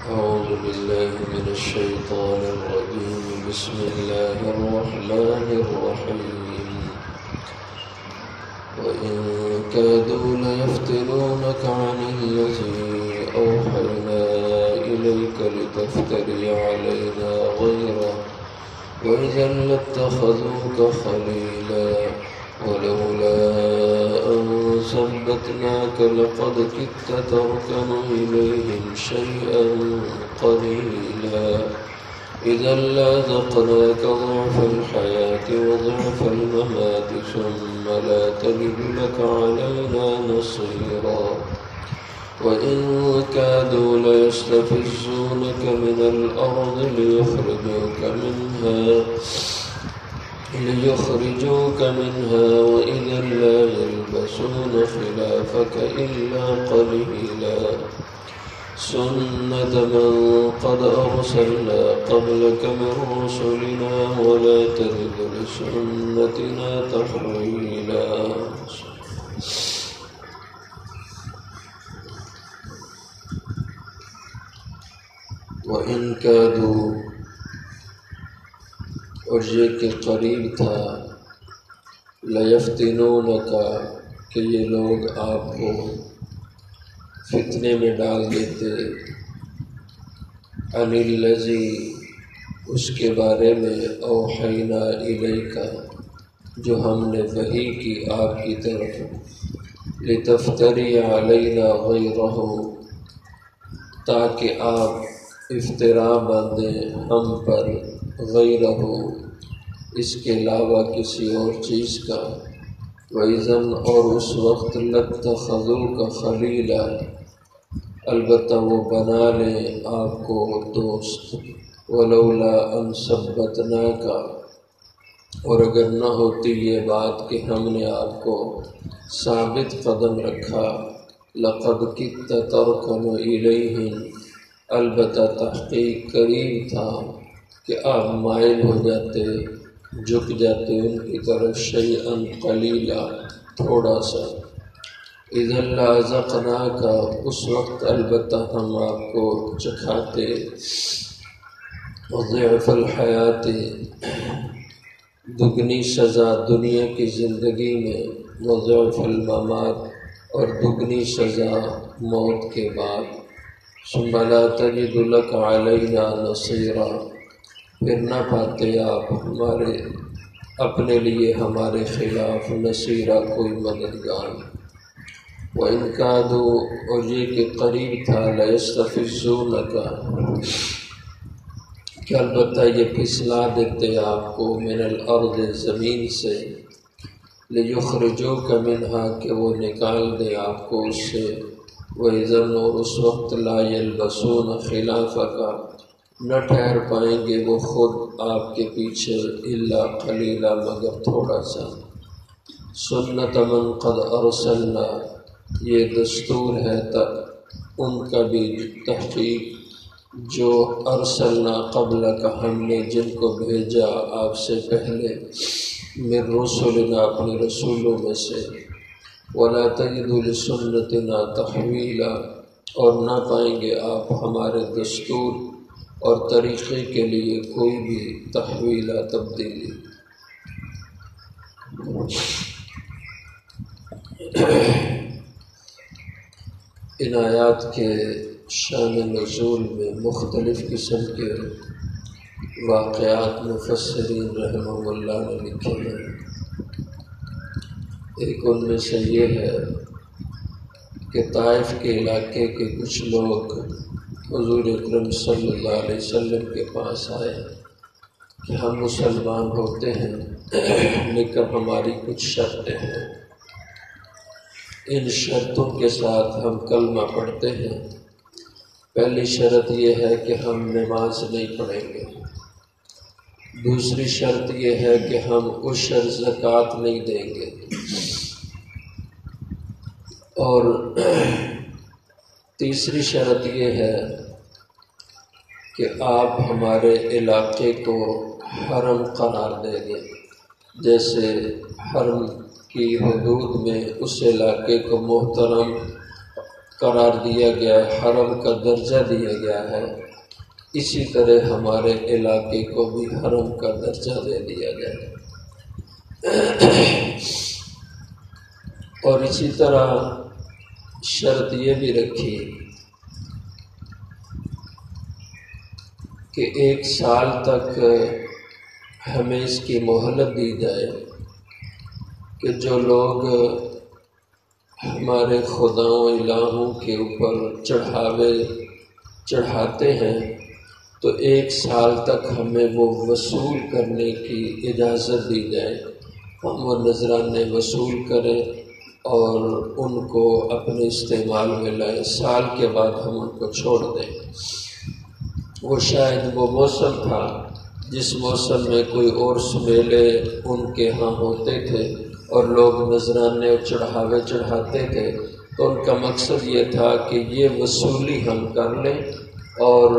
أعوذ بالله من الشيطان الرجيم. بسم الله الرحمن الرحيم. وإن كادوا ليفتنونك عن الذي أوحينا إليك لتفتري علينا غيره وإذا لاتخذوك خليلا ولولا أن ثبتناك لقد كدت تركن إليهم شيئا قليلا إذا لأذقناك ضعف الحياة وضعف الممات ثم لا تجد لك علينا نصيرا وإن كادوا ليستفزونك من الأرض ليخرجوك منها وإذا لا يلبسون خلافك إلا قليلا سنة من قد أرسلنا قبلك من رسلنا ولا تجد لسنتنا تحويلا. وإن كادوا، اور یہ کہ قریب تھا، لیفتنونک، کہ یہ لوگ آپ کو فتنے میں ڈال دیتے، عن الذی، اس کے بارے میں، اوحینا الیک، جو ہم نے وحی کی آپ کی طرف، لتفتری علینا غیرہ، تاکہ آپ افترا باندھیں ہم پر، غیرہ، اس کے علاوہ کسی اور چیز کا، وَإِذًا، اور اس وقت، لَاتَّخَذُوكَ خَلِيلًا، البتہ وہ بنا لیں آپ کو دوست، وَلَوْلَا أَن ثَبَّتْنَاكَ، اور اگر نہ ہوتی یہ بات کہ ہم نے آپ کو ثابت قدم رکھا، لَقَدْ كِدتَّ تَرْكَنُ إِلَيْهِمْ، البتہ تحقیق قریب تھا کہ آپ مائل ہو جاتے، جھک جاتے ان کی طرف، شیئا قلیلا، تھوڑا سا، اذا لأذقناک، اس وقت البتہ ہم آپ کو چکھاتے، ضعف الحیات، دگنی سزا دنیا کی زندگی میں، وضعف الممات، اور دگنی سزا موت کے بعد، ثم لا تجد لک علینا نصیرا، پھر نہ پاتے آپ ہمارے اپنے لیے ہمارے خلاف نصیرہ، کوئی مددگار. وَإِن كَادُوا، اور یہ کہ قریب تھا، لَيَسْتَفِزُّونَكَ، کہ البتہ یہ پھسلا دیتے آپ کو، من الارض، زمین سے، لِيُخْرِجُوكَ مِنْهَا، کہ وہ نکال دے آپ کو اس سے، وَإِذًا، اور اس وقت، لَا يَلْبَسُونَ خِلَافَكَ، نہ ٹھہر پائیں گے وہ خود آپ کے پیچھے، الا قلیلا، مگر تھوڑا سا. سنت من قد ارسلنا، یہ دستور ہے ان کا بھی تحقیق جو ارسلنا قبل کا، ہم نے جن کو بھیجا آپ سے پہلے، من رسلنا، اپنے رسولوں میں سے، ولا تجد لسنتنا تحویلا، اور نہ پائیں گے آپ ہمارے دستور اور طریقے کے لیے کوئی بھی تحویلہ، تبدیلی. ان آیات کے شان نزول میں مختلف قسم کے واقعات مفسرین رحمہ اللہ نے لکھے ہیں. ایک ان میں سے یہ ہے کہ طائف کے علاقے کے کچھ لوگ حضور اکرم صلی اللہ علیہ وسلم کے پاس آئے کہ ہم مسلمان ہوتے ہیں لیکن ہماری کچھ شرطیں ہیں، ان شرطوں کے ساتھ ہم کلمہ پڑھتے ہیں. پہلی شرط یہ ہے کہ ہم نماز نہیں پڑھیں گے، دوسری شرط یہ ہے کہ ہم عشر زکوٰۃ نہیں دیں گے، اور تیسری شرط یہ ہے کہ آپ ہمارے علاقے کو حرم قرار دیں گے، جیسے حرم کی حدود میں اس علاقے کو محترم قرار دیا گیا ہے، حرم کا درجہ دیا گیا ہے، اسی طرح ہمارے علاقے کو بھی حرم کا درجہ دے دیا گیا ہے۔ اور اسی طرح شرط یہ بھی رکھی کہ 1 سال تک ہمیں اس کی مہلت دی جائے کہ جو لوگ ہمارے خداؤں الہوں کے اوپر چڑھاتے ہیں تو 1 سال تک ہمیں وہ وصول کرنے کی اجازت دی جائے، ہم وہ نذرانے وصول کریں اور ان کو اپنے استعمال میں لائیں، سال کے بعد ہم ان کو چھوڑ دیں۔ وہ شاید وہ موسم تھا جس موسم میں کوئی اور میلے ان کے ہاں ہوتے تھے اور لوگ نذرانے اور چڑھاوے چڑھاتے تھے، تو ان کا مقصد یہ تھا کہ یہ وصولی ہم کر لیں اور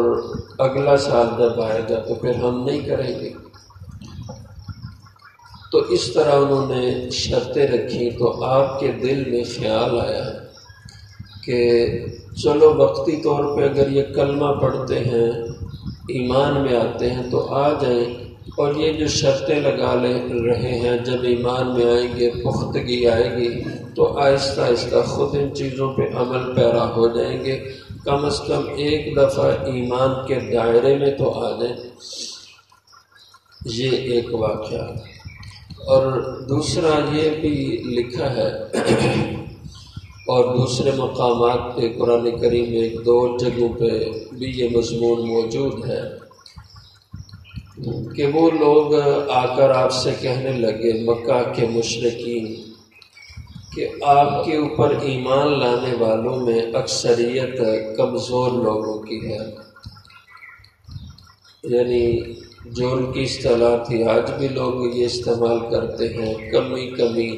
اگلا سال جب آئے گا تو پھر ہم نہیں کریں گے۔ تو اس طرح انہوں نے شرطیں رکھی، تو آپ کے دل میں خیال آیا کہ چلو وقتی طور پہ اگر یہ کلمہ پڑھتے ہیں، ایمان میں آتے ہیں تو آ جائیں، اور یہ جو شرطیں لگا رہے ہیں جب ایمان میں آئیں گے، پختگی آئے گی تو آہستہ آہستہ خود ان چیزوں پہ عمل پیرا ہو جائیں گے، کم از کم 1 دفعہ ایمان کے دائرے میں تو آ جائیں۔ یہ ایک واقعہ۔ اور دوسرا یہ بھی لکھا ہے اور دوسرے مقامات پہ قرآن کریم میں 1-2 جگہوں پہ بھی یہ مضمون موجود ہے کہ وہ لوگ آ کر آپ سے کہنے لگے، مکہ کے مشرکین، کہ آپ کے اوپر ایمان لانے والوں میں اکثریت کمزور لوگوں کی ہے، یعنی جو ان کی اصطلاح تھی، آج بھی لوگ یہ استعمال کرتے ہیں، کمی،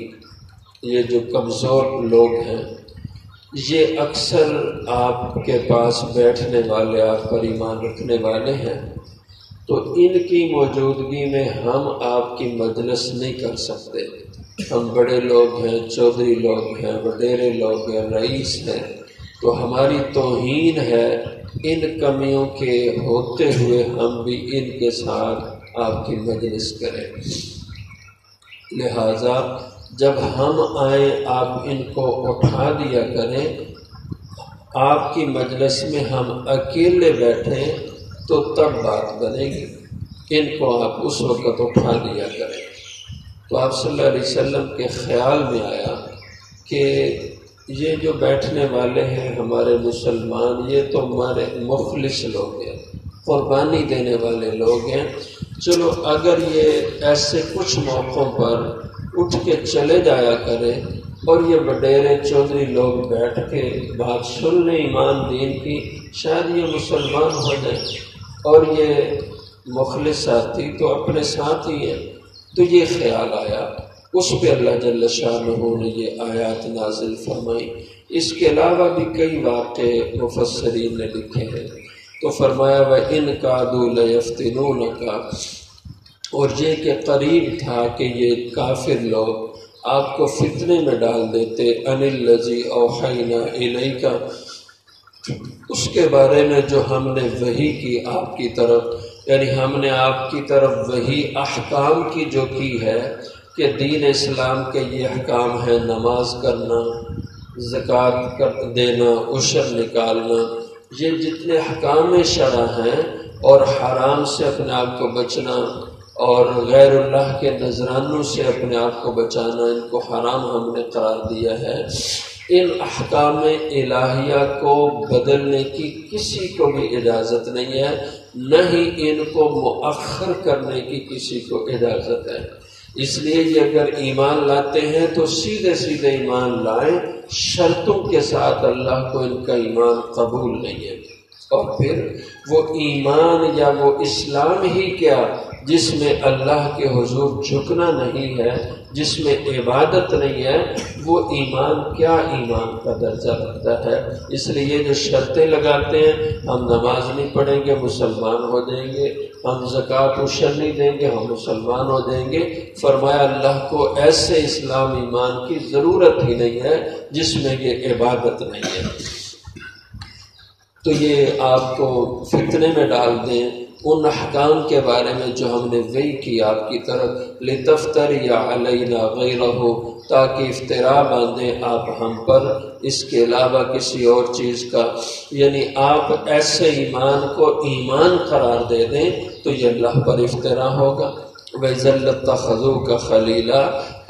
یہ جو کمزور لوگ ہیں یہ اکثر آپ کے پاس بیٹھنے والے، آپ پر ایمان رکھنے والے ہیں، تو ان کی موجودگی میں ہم آپ کی مجلس نہیں کر سکتے، ہم بڑے لوگ ہیں، چودھری لوگ ہیں، وڈیرے لوگ ہیں، رئیس ہیں، تو ہماری توہین ہے ان کمیوں کے ہوتے ہوئے ہم بھی ان کے ساتھ آپ کی مجلس کریں، لہذا جب ہم آئیں آپ ان کو اٹھا دیا کریں، آپ کی مجلس میں ہم اکیلے بیٹھیں تو تب بات بنے گی، ان کو آپ اس وقت اٹھا دیا کریں۔ تو آپ صلی اللہ علیہ وسلم کے خیال میں آیا کہ یہ جو بیٹھنے والے ہیں ہمارے مسلمان، یہ تو ہمارے مخلص لوگ ہیں، قربانی دینے والے لوگ ہیں، چلو اگر یہ ایسے کچھ موقعوں پر اٹھ کے چلے جایا کرے اور یہ وڈیرے چودھری لوگ بیٹھ کے بات سن لیں ایمان دین کی، شاید یہ مسلمان ہو جائیں، اور یہ مخلص ساتھی تو اپنے ساتھ ہی ہیں۔ تو یہ خیال آیا، اس پہ اللہ جل شانہ نے یہ آیات نازل فرمائی۔ اس کے علاوہ بھی کئی واقعے مفسرین نے لکھے ہیں، تو فرمایا وَإِنْ كَادُوا لَيَفْتِنُونَكَ، اور یہ کہ قریب تھا کہ یہ کافر لوگ آپ کو فتنے میں ڈال دیتے، أَنِ الَّذِي أَوْحَيْنَا إِلَيْكَ، اس کے بارے میں جو ہم نے وحی کی آپ کی طرف، یعنی ہم نے آپ کی طرف وحی احکام کی جو کی ہے کہ دین اسلام کے یہ احکام ہیں، نماز کرنا، زکوٰۃ دینا، عشر نکالنا، یہ جتنے احکام شرع ہیں، اور حرام سے اپنے آپ کو بچنا اور غیر اللہ کے نذرانوں سے اپنے آپ کو بچانا، ان کو حرام ہم نے قرار دیا ہے۔ ان احکام الہیہ کو بدلنے کی کسی کو بھی اجازت نہیں ہے، نہ ہی ان کو مؤخر کرنے کی کسی کو اجازت ہے۔ اس لیے یہ اگر ایمان لاتے ہیں تو سیدھے سیدھے ایمان لائیں، شرطوں کے ساتھ، اللہ کو ان کا ایمان قبول نہیں ہے۔ اور پھر وہ ایمان یا وہ اسلام ہی کیا جس میں اللہ کے حضور جھکنا نہیں ہے، جس میں عبادت نہیں ہے، وہ ایمان کیا ایمان کا درجہ رکھتا ہے۔ اس لیے جو شرطیں لگاتے ہیں، ہم نماز نہیں پڑھیں گے مسلمان ہو جائیں گے، ہم زکوٰۃ عشر نہیں دیں گے ہم مسلمان ہو جائیں گے، فرمایا اللہ کو ایسے اسلام ایمان کی ضرورت ہی نہیں ہے جس میں یہ عبادت نہیں ہے۔ تو یہ آپ کو فتنے میں ڈال دیں ان احکام کے بارے میں جو ہم نے وحی کی آپ کی طرف، لتفتری علینا غیرہ، تاکہ افطرا باندھیں آپ ہم پر اس کے علاوہ کسی اور چیز کا، یعنی آپ ایسے ایمان کو ایمان قرار دے دیں تو یہ اللہ پر افطرا ہوگا۔ وَإِذًا لَاتَّخَذُوكَ خَلِيلًا،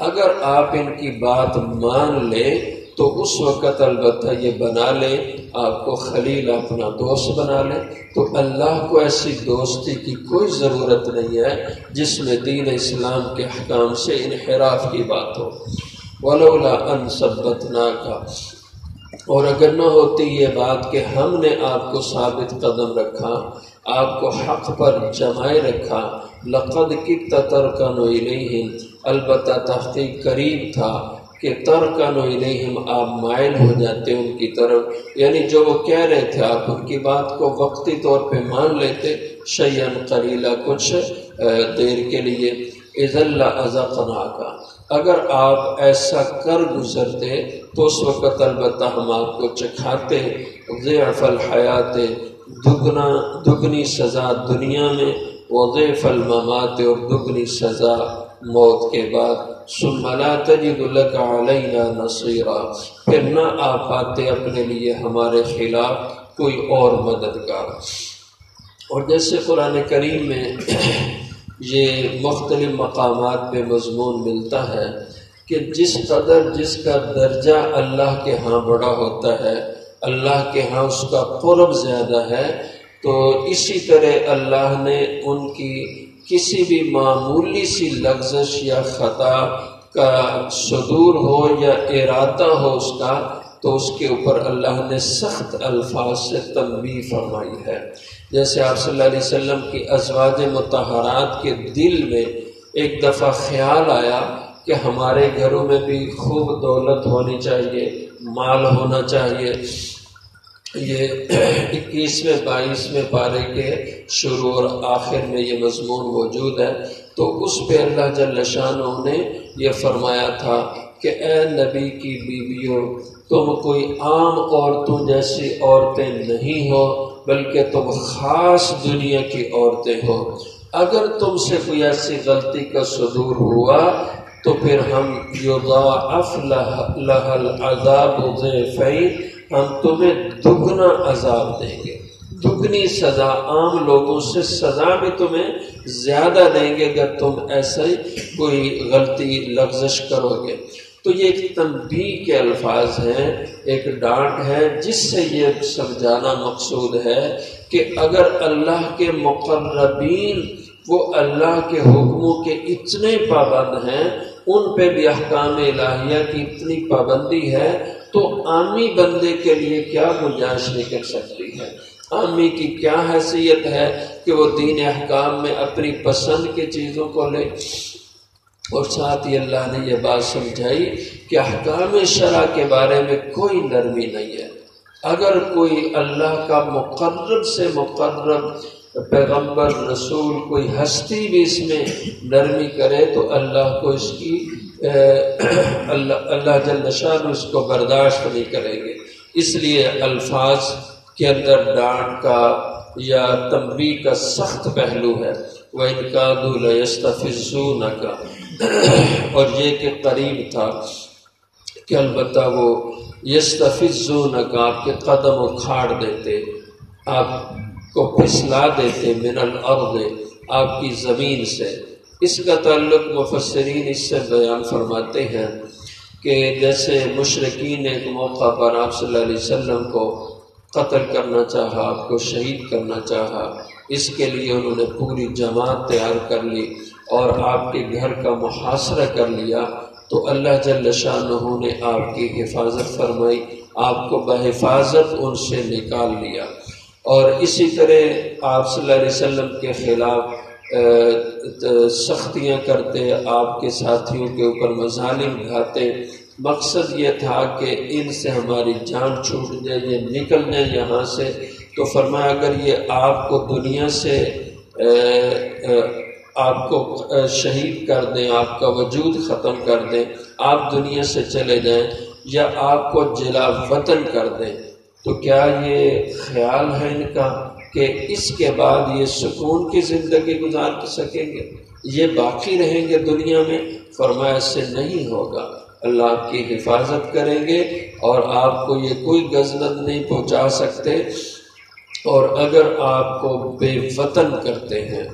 اگر آپ ان کی بات مان لیں تو اس وقت البتہ یہ بنا لیں آپ کو خلیل، اپنا دوست بنا لیں۔ تو اللہ کو ایسی دوستی کی کوئی ضرورت نہیں ہے جس میں دین اسلام کے احکام سے انحراف کی بات ہو۔ وَلَوْلَا أَن ثَبَّتْنَاكَ، اور اگر نہ ہوتی یہ بات کہ ہم نے آپ کو ثابت قدم رکھا، آپ کو حق پر جمائے رکھا، لَقَدْ كِدتَّ تَرْكَنُ إِلَيْهِمْ، البتہ تحقیق قریب تھا کہ ترکن الیہم، آپ مائل ہو جاتے ان کی طرف، یعنی جو وہ کہہ رہے تھے آپ ان کی بات کو وقتی طور پہ مان لیتے، شیئا قلیلا، کچھ دیر کے لیے۔ اذا لأذقناک، اگر آپ ایسا کر گزرتے تو اس وقت البتہ ہم آپ کو چکھاتے ضعف الحیات، دگنی سزا دنیا میں، وضعف الممات، اور دگنی سزا موت کے بعد۔ ثم لا تجد لك علینا نصیرا، پھر نہ آ پاتے اپنے لیے ہمارے خلاف کوئی اور مددگار۔ اور جیسے قرآن کریم میں یہ مختلف مقامات پہ مضمون ملتا ہے کہ جس قدر جس کا درجہ اللہ کے ہاں بڑا ہوتا ہے، اللہ کے ہاں اس کا قرب زیادہ ہے، تو اسی طرح اللہ نے ان کی کسی بھی معمولی سی لغزش یا خطا کا صدور ہو یا ارادہ ہو اس کا، تو اس کے اوپر اللہ نے سخت الفاظ سے تنبیہ فرمائی ہے۔ جیسے آپ صلی اللہ علیہ وسلم کی ازواج مطہرات کے دل میں ایک دفعہ خیال آیا کہ ہمارے گھروں میں بھی خوب دولت ہونی چاہیے، مال ہونا چاہیے۔ یہ 21ویں 22ویں پارے کے شروع اور آخر میں یہ مضمون موجود ہے۔ تو اس پہ اللہ جل شانہ نے یہ فرمایا تھا کہ اے نبی کی بیویوں، تم کوئی عام عورتوں جیسی عورتیں نہیں ہو، بلکہ تم خاص دنیا کی عورتیں ہو۔ اگر تم سے کوئی ایسی غلطی کا صدور ہوا تو پھر ہم یضاعف لها العذاب ضعفین، ہم تمہیں دگنا عذاب دیں گے، دگنی سزا، عام لوگوں سے سزا بھی تمہیں زیادہ دیں گے اگر تم ایسا ہی کوئی غلطی لغزش کرو گے۔ تو یہ ایک تنبیہ کے الفاظ ہیں، ایک ڈانٹ ہے جس سے یہ سمجھانا مقصود ہے کہ اگر اللہ کے مقربین وہ اللہ کے حکموں کے اتنے پابند ہیں، ان پہ بھی احکام الہیہ کی اتنی پابندی ہے، تو عامی بندے کے لیے کیا گنجائش نکل سکتی ہے؟ عامی کی کیا حیثیت ہے کہ وہ دین احکام میں اپنی پسند کی چیزوں کو لے؟ اور ساتھ ہی اللہ نے یہ بات سمجھائی کہ احکام شرع کے بارے میں کوئی نرمی نہیں ہے۔ اگر کوئی اللہ کا مقرب سے مقرب پیغمبر رسول کوئی ہستی بھی اس میں نرمی کرے تو اللہ کو اس کی اللہ جل شانہ اس کو برداشت نہیں کریں گے۔ اس لیے الفاظ کے اندر ڈانٹ کا یا تنبیہ کا سخت پہلو ہے۔ وَإِنْ كَادُوا لَيَسْتَفِزُّونَكَ، اور یہ کہ قریب تھا کہ البتہ وہ یستفزونک، آپ کے قدم اکھاڑ دیتے، آپ کو پھسلا دیتے، من الارض، آپ کی زمین سے۔ اس کا تعلق مفسرین اس سے بیان فرماتے ہیں کہ جیسے مشرکین نے ایک موقع پر آپ صلی اللہ علیہ وسلم کو قتل کرنا چاہا، آپ کو شہید کرنا چاہا، اس کے لیے انہوں نے پوری جماعت تیار کر لی اور آپ کے گھر کا محاصرہ کر لیا، تو اللہ جل شانہ نے آپ کی حفاظت فرمائی، آپ کو بحفاظت ان سے نکال لیا۔ اور اسی طرح آپ صلی اللہ علیہ وسلم کے خلاف سختیاں کرتے، آپ کے ساتھیوں کے اوپر مظالم ڈھاتے، مقصد یہ تھا کہ ان سے ہماری جان چھوٹ جائے، یہ نکل جائے یہاں سے۔ تو فرمایا اگر یہ آپ کو دنیا سے آپ کو شہید کر دیں، آپ کا وجود ختم کر دیں، آپ دنیا سے چلے جائیں، یا آپ کو جلا وطن کر دیں، تو کیا یہ خیال ہے ان کا کہ اس کے بعد یہ سکون کی زندگی گزار سکیں گے، یہ باقی رہیں گے دنیا میں؟ فرمایا اس سے نہیں ہوگا، اللہ آپ کی حفاظت کریں گے اور آپ کو یہ کوئی گزند نہیں پہنچا سکتے، اور اگر آپ کو بے وطن کرتے ہیں،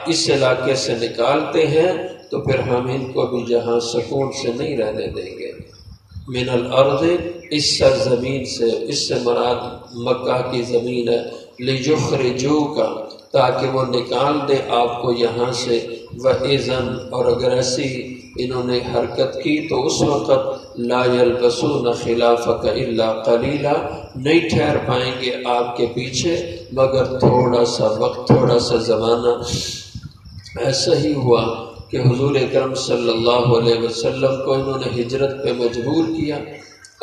اس علاقے سے نکالتے ہیں، تو پھر ہم ان کو بھی جہاں سکون سے نہیں رہنے دیں گے۔ من الارض، اس سرزمین سے، اس سے مراد مکہ کی زمین ہے، لِيُخْرِجُوكَ، تاکہ وہ نکال دے آپ کو یہاں سے، وَإِذًا، اور اگر ایسی انہوں نے حرکت کی تو اس وقت لَا يَلْبَسُونَ خِلَافَكَ إِلَّا قَلِيلًا، نہیں ٹھہر پائیں گے آپ کے پیچھے مگر تھوڑا سا وقت، تھوڑا سا زمانہ۔ ایسا ہی ہوا کہ حضور اکرم صلی اللہ علیہ وسلم کو انہوں نے ہجرت پہ مجبور کیا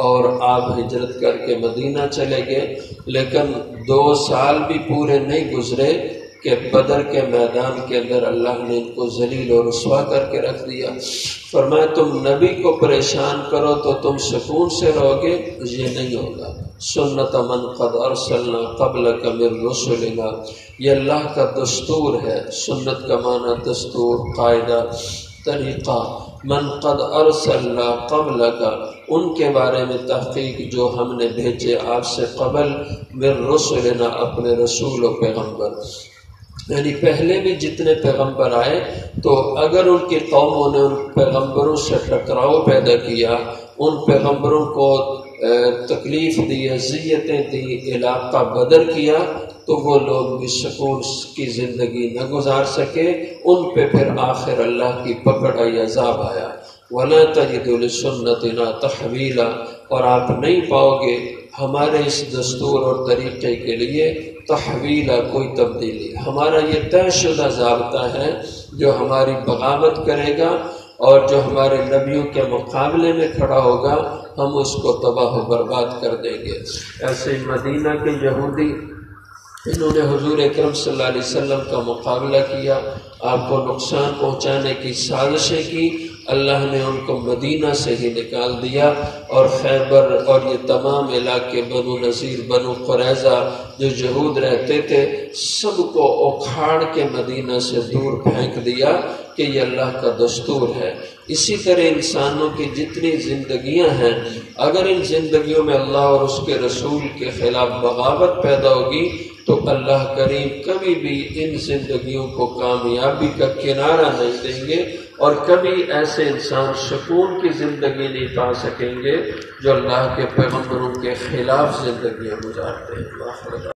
اور آپ ہجرت کر کے مدینہ چلے گئے، لیکن 2 سال بھی پورے نہیں گزرے کہ بدر کے میدان کے اندر اللہ نے ان کو ذلیل و رسوا کر کے رکھ دیا۔ فرمایا تم نبی کو پریشان کرو تو تم سکون سے رہو گے، یہ نہیں ہوگا۔ سنت من قد ارسلنا قبلک من رسلنا، یہ اللہ کا دستور ہے۔ سنت کا معنی دستور، قاعدہ، طریقہ۔ من قد ارسلنا قبلک، ان کے بارے میں تحقیق جو ہم نے بھیجے آپ سے قبل، من رسلنا، اپنے رسول و پیغمبر، یعنی پہلے بھی جتنے پیغمبر آئے تو اگر ان کی قوموں نے ان پیغمبروں سے ٹکراؤ پیدا کیا، ان پیغمبروں کو تکلیف دی، اذیتیں دی، علاقہ بدر کیا، تو وہ لوگ بھی سکون کی زندگی نہ گزار سکے، ان پہ پھر آخر اللہ کی پکڑ آئی، عذاب آیا۔ وَلَا تَجِدُ لِسُنَّتِنَا تَحْوِيلًا، اور آپ نہیں پاؤ گے ہمارے اس دستور اور طریقے کے لیے تحویلا، کوئی تبدیلی۔ ہمارا یہ طے شدہ ضابطہ ہے، جو ہماری بغاوت کرے گا اور جو ہمارے نبیوں کے مقابلے میں کھڑا ہوگا، ہم اس کو تباہ و برباد کر دیں گے۔ ایسے مدینہ کے یہودی، انہوں نے حضور اکرم صلی اللہ علیہ وسلم کا مقابلہ کیا، آپ کو نقصان پہنچانے کی سازشیں کی، اللہ نے ان کو مدینہ سے ہی نکال دیا، اور خیبر اور یہ تمام علاقے، بنو نذیر، بنو قریظہ جو یہود رہتے تھے، سب کو اکھاڑ کے مدینہ سے دور پھینک دیا کہ یہ اللہ کا دستور ہے۔ اسی طرح انسانوں کی جتنی زندگیاں ہیں، اگر ان زندگیوں میں اللہ اور اس کے رسول کے خلاف بغاوت پیدا ہوگی تو اللہ کریم کبھی بھی ان زندگیوں کو کامیابی کا کنارہ نہیں دیں گے، اور کبھی ایسے انسان سکون کی زندگی نہیں پا سکیں گے جو اللہ کے پیغمبروں کے خلاف زندگیاں گزارتے ہیں۔